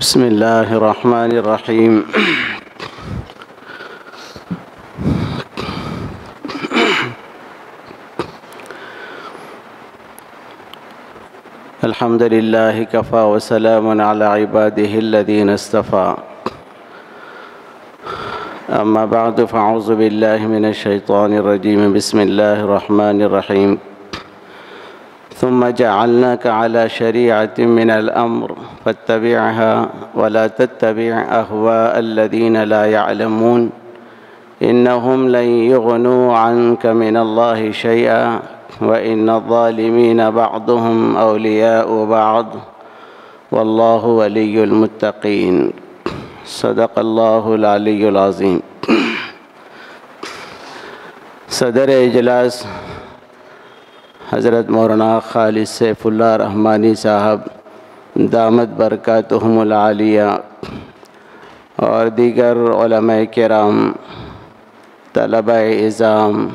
بسم الله الرحمن الرحيم. الحمد لله كفى وسلام على عباده الذين اصطفى. أما بعد فأعوذ بالله من الشيطان الرجيم. بسم الله الرحمن الرحيم. ثم جعلناك على شريعة من الأمر فاتبعها ولا تتبع أهواء الذين لا يعلمون إنهم لن يغنوا عنك من الله شيئا وإن الظالمين بعضهم أولياء بعض والله ولي المتقين. صدق الله العلي العظيم. صدر اجلاس حضرت مولانا خالد سیف اللہ رحمانی صاحب دامت برکاتہم العالیہ اور دیگر علماء کرام، طلباء اعظام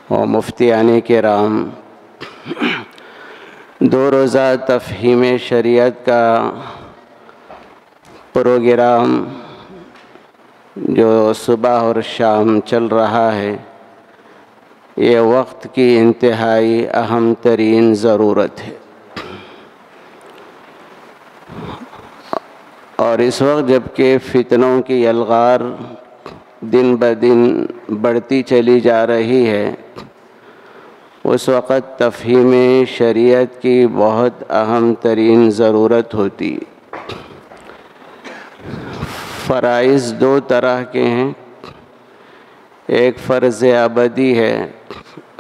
و مفتیان کرام، دو روزہ تفہیم شریعت کا پروگرام جو صبح اور شام چل رہا ہے، یہ وقت کی انتہائی اہم ترین ضرورت ہے، اور اس وقت جب کہ فتنوں کی یلغار دن بدن بڑھتی چلی جا رہی ہے، اس وقت تفہیم شریعت کی بہت اہم ترین ضرورت ہوتی. فرائض دو طرح کے ہیں، ایک فرض ابدی ہے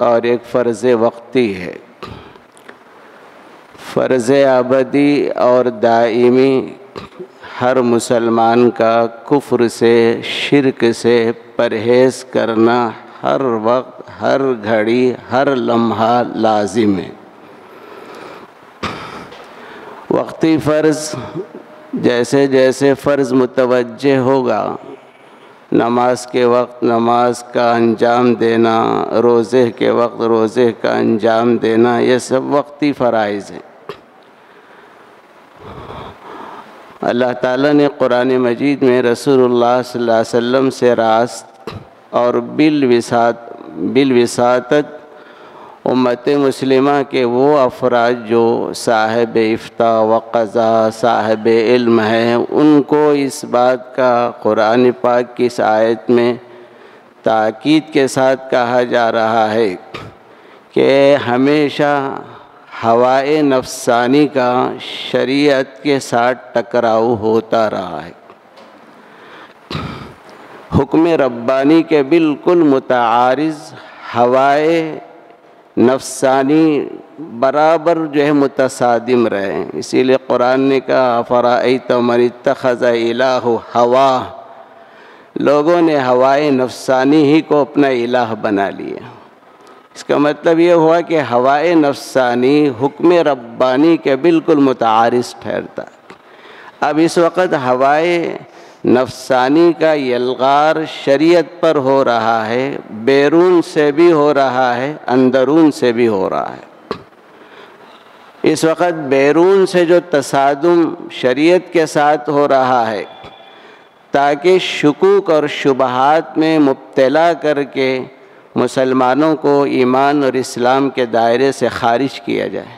اور ایک فرض وقتی ہے. فرض ابدی اور دائمی ہر مسلمان کا کفر سے، شرک سے پرہیز کرنا ہر وقت، ہر گھڑی، ہر لمحہ لازم ہے. وقتی فرض جیسے جیسے فرض متوجہ ہوگا، نماز کے وقت نماز کا انجام دینا، روزے کے وقت روزے کا انجام دینا، یہ سب وقتی فرائض ہیں. اللہ تعالیٰ نے قرآن مجید میں رسول اللہ صلی اللہ علیہ وسلم سے راست اور بالوساطت امت مسلمہ کے وہ افراد جو صاحب افتاء و قضاء، صاحب علم ہیں، ان کو اس بات کا قرآن پاک کی اس آیت میں تاکید کے ساتھ کہا جا رہا ہے کہ ہمیشہ ہوائے نفسانی کا شریعت کے ساتھ ٹکراؤ ہوتا رہا ہے. حکم ربانی کے بالکل متعارض ہوائے نفسانی برابر متصادم رہے ہیں. اسی لیے قرآن نے کہا افرأیت من اتخذ الہ ہواہ، لوگوں نے ہوائے نفسانی ہی کو اپنا الہ بنا لیا. اس کا مطلب یہ ہوا کہ ہوائے نفسانی حکم ربانی کے بالکل متعارض ٹھہرتا. اب اس وقت ہوائے نفسانی کا یلغار شریعت پر ہو رہا ہے، بیرون سے بھی ہو رہا ہے، اندرون سے بھی ہو رہا ہے. اس وقت بیرون سے جو تصادم شریعت کے ساتھ ہو رہا ہے تاکہ شکوک اور شبہات میں مبتلا کر کے مسلمانوں کو ایمان اور اسلام کے دائرے سے خارج کیا جائے.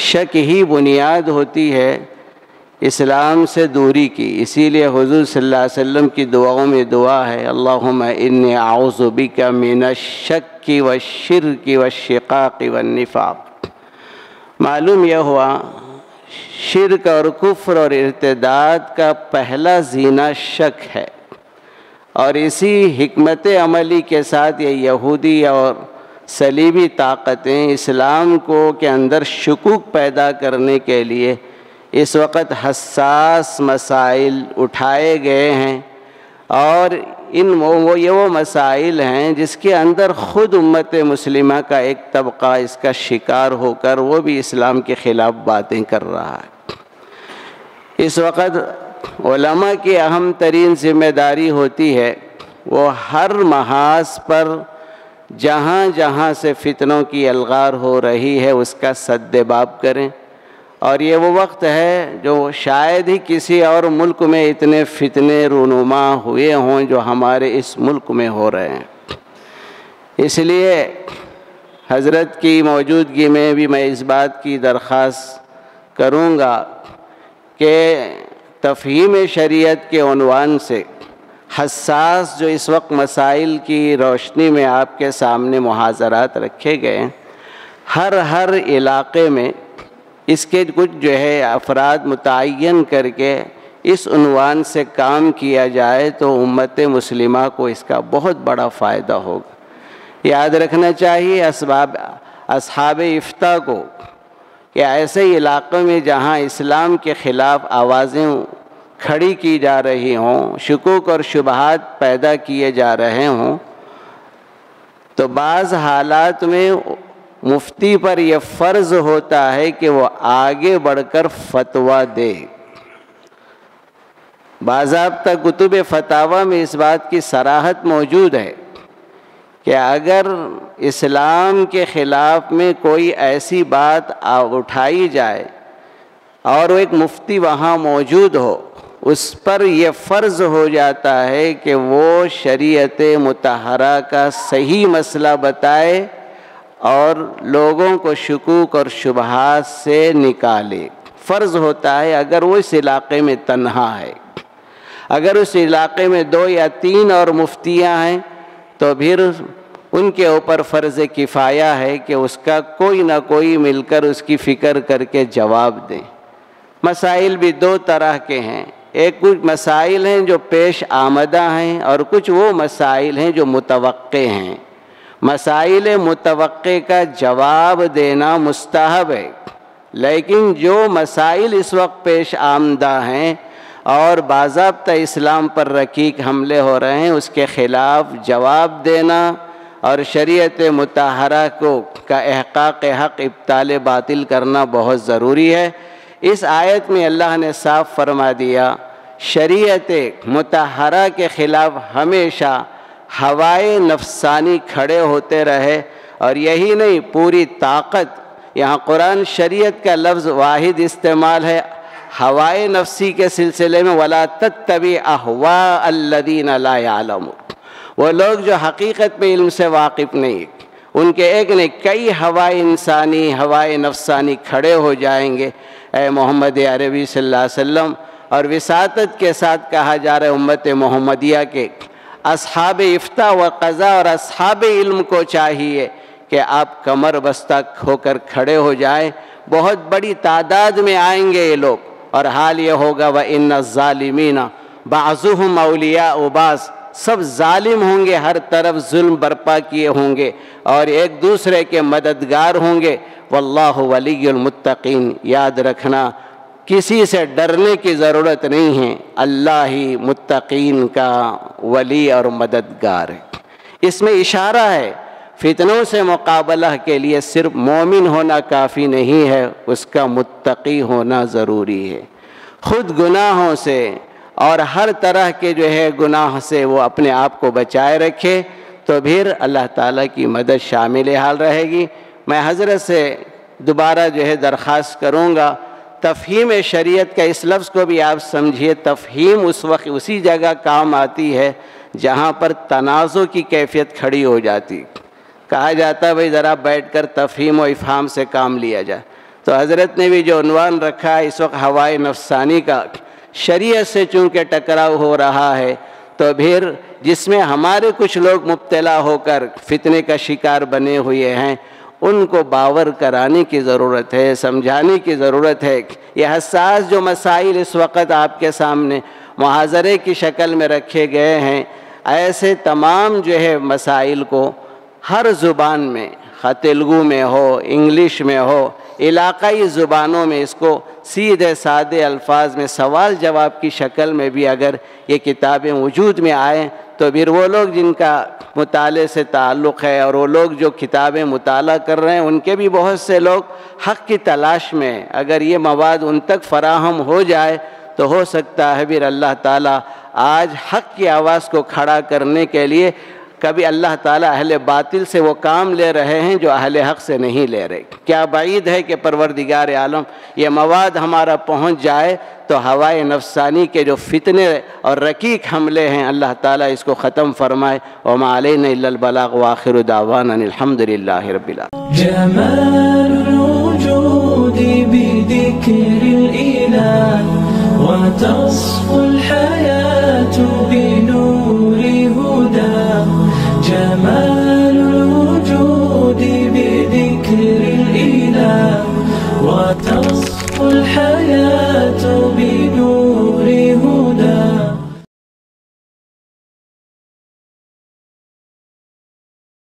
شک ہی بنیاد ہوتی ہے اسلام سے دوری کی. اسی لیے حضور صلی اللہ علیہ وسلم کی دعاؤں میں دعا ہے اللہم انی اعوذ بک من الشک والشرک والشقاق والنفاق. معلوم یہ ہوا شرک اور کفر اور ارتداد کا پہلا زینہ شک ہے، اور اسی حکمت عملی کے ساتھ یہ یہودی اور صلیبی طاقتیں اسلام کو کے اندر شکوک پیدا کرنے کے لیے اس وقت حساس مسائل اٹھائے گئے ہیں، اور وہ مسائل ہیں جس کے اندر خود امت مسلمہ کا ایک طبقہ اس کا شکار ہو کر وہ بھی اسلام کے خلاف باتیں کر رہا ہے. اس وقت علماء کی اہم ترین ذمہ داری ہوتی ہے وہ ہر محاذ پر جہاں جہاں سے فتنوں کی الغار ہو رہی ہے اس کا سد باب کریں، اور یہ وہ وقت ہے جو شاید ہی کسی اور ملک میں اتنے فتنے رونما ہوئے ہوں جو ہمارے اس ملک میں ہو رہے ہیں۔ اس لیے حضرت کی موجودگی میں بھی میں اس بات کی درخواست کروں گا کہ تفہیم شریعت کے عنوان سے حساس جو اس وقت مسائل کی روشنی میں آپ کے سامنے محاضرات رکھے گئے ہیں، ہر علاقے میں اس کے کچھ جو ہے افراد متعین کر کے اس عنوان سے کام کیا جائے تو امت مسلمہ کو اس کا بہت بڑا فائدہ ہوگا۔ یاد رکھنا چاہیے اصحاب افتاء کو کہ ایسے علاقوں میں جہاں اسلام کے خلاف آوازیں کھڑی کی جا رہی ہوں، شکوک اور شبہات پیدا کیے جا رہے ہوں، تو بعض حالات میں مفتی پر یہ فرض ہوتا ہے کہ وہ آگے بڑھ کر فتویٰ دے۔ باضابطہ کتب فتاویٰ میں اس بات کی صراحت موجود ہے کہ اگر اسلام کے خلاف میں کوئی ایسی بات اٹھائی جائے اور ایک مفتی وہاں موجود ہو، اس پر یہ فرض ہو جاتا ہے کہ وہ شریعت مطہرہ کا صحیح مسئلہ بتائے اور لوگوں کو شکوک اور شبہات سے نکالے۔ فرض ہوتا ہے اگر وہ اس علاقے میں تنہا ہے۔ اگر اس علاقے میں 2 یا 3 اور مفتیاں ہیں تو پھر ان کے اوپر فرض کفایہ ہے کہ اس کا کوئی نہ کوئی مل کر اس کی فکر کر کے جواب دیں۔ مسائل بھی 2 طرح کے ہیں، ایک کچھ مسائل ہیں جو پیش آمدہ ہیں اور کچھ وہ مسائل ہیں جو متوقع ہیں۔ مسائل متوقع کا جواب دینا مستحب ہے، لیکن جو مسائل اس وقت پیش آمدہ ہیں اور باضابطہ اسلام پر رقیق حملے ہو رہے ہیں، اس کے خلاف جواب دینا اور شریعت مطہرہ کا احقاق حق ابطال باطل کرنا بہت ضروری ہے۔ اس آیت میں اللہ نے صاف فرما دیا، شریعت مطہرہ کے خلاف ہمیشہ ہوائے نفسانی کھڑے ہوتے رہے، اور یہی نہیں پوری طاقت۔ یہاں قرآن شریعت کا لفظ واحد استعمال ہے ہوائے نفسی کے سلسلے میں، وَلَا تَتَّبِعْ أَهْوَاءَ الَّذِينَ لَا يَعْلَمُونَ۔ وہ لوگ جو حقیقت میں علم سے واقف نہیں، ان کے ایک نے کئی ہوائے انسانی، ہوائے نفسانی کھڑے ہو جائیں گے۔ اے محمد عربی صلی اللہ علیہ وسلم، اور وساطت کے ساتھ کہا جا رہا ہے امت محمدیہ کے اصحاب افتاء و قضاء اور اصحاب علم کو چاہیے کہ آپ کمر بستہ ہو کر کھڑے ہو جائیں۔ بہت بڑی تعداد میں آئیں گے یہ لوگ، اور حال یہ ہوگا وَإِنَّ الظَّالِمِينَ بَعْضُهُمْ أَوْلِيَاءُ بَعْضٍ، سب ظالم ہوں گے، ہر طرف ظلم برپا کیے ہوں گے اور ایک دوسرے کے مددگار ہوں گے۔ واللہ ولی المتقین، یاد رکھنا کسی سے ڈرنے کی ضرورت نہیں ہے، اللہ ہی متقین کا ولی اور مددگار ہے۔ اس میں اشارہ ہے فتنوں سے مقابلہ کے لیے صرف مومن ہونا کافی نہیں ہے، اس کا متقی ہونا ضروری ہے۔ خود گناہوں سے اور ہر طرح کے جو ہے گناہ سے وہ اپنے آپ کو بچائے رکھے تو پھر اللہ تعالیٰ کی مدد شامل حال رہے گی۔ میں حضرت سے دوبارہ جو ہے درخواست کروں گا، تفہیم شریعت کا اس لفظ کو بھی آپ سمجھیے۔ تفہیم اس وقت اسی جگہ کام آتی ہے جہاں پر تنازع کی کیفیت کھڑی ہو جاتی، کہا جاتا ہے بھئی ذرا بیٹھ کر تفہیم و افہام سے کام لیا جائے۔ تو حضرت نے بھی جو عنوان رکھا ہے اس وقت ہوائے نفسانی کا، شریعت سے چونکہ ٹکراؤ ہو رہا ہے تو پھر جس میں ہمارے کچھ لوگ مبتلا ہو کر فتنے کا شکار بنے ہوئے ہیں، ان کو باور کرانے کی ضرورت ہے، سمجھانے کی ضرورت ہے۔ یہ حساس جو مسائل اس وقت آپ کے سامنے محاضرے کی شکل میں رکھے گئے ہیں، ایسے تمام جو ہے مسائل کو ہر زبان میں، خواہ تیلگو میں ہو، انگلش میں ہو، علاقائی زبانوں میں اس کو سیدھے سادے الفاظ میں سوال جواب کی شکل میں بھی اگر یہ کتابیں وجود میں آئیں تو پھر وہ لوگ جن کا مطالعے سے تعلق ہے اور وہ لوگ جو کتابیں مطالعہ کر رہے ہیں، ان کے بھی بہت سے لوگ حق کی تلاش میں، اگر یہ مواد ان تک فراہم ہو جائے تو ہو سکتا ہے پھر اللہ تعالیٰ آج حق کی آواز کو کھڑا کرنے کے لیے کبھی اللہ تعالیٰ اہل باطل سے وہ کام لے رہے ہیں جو اہل حق سے نہیں لے رہے۔ کیا بعید ہے کہ پروردگار عالم یہ مواد ہمارا پہنچ جائے تو ہوائے نفسانی کے جو فتنے اور رقیق حملے ہیں اللہ تعالیٰ اس کو ختم فرمائے۔ وما علینا الا البلاغ وآخر دعوانا الحمد للہ رب العالمین۔ جمال الوجود بذكر الإله وتصفو الحياة بنور هداه، جمال الوجود بذكر الإله وتصفو الحياة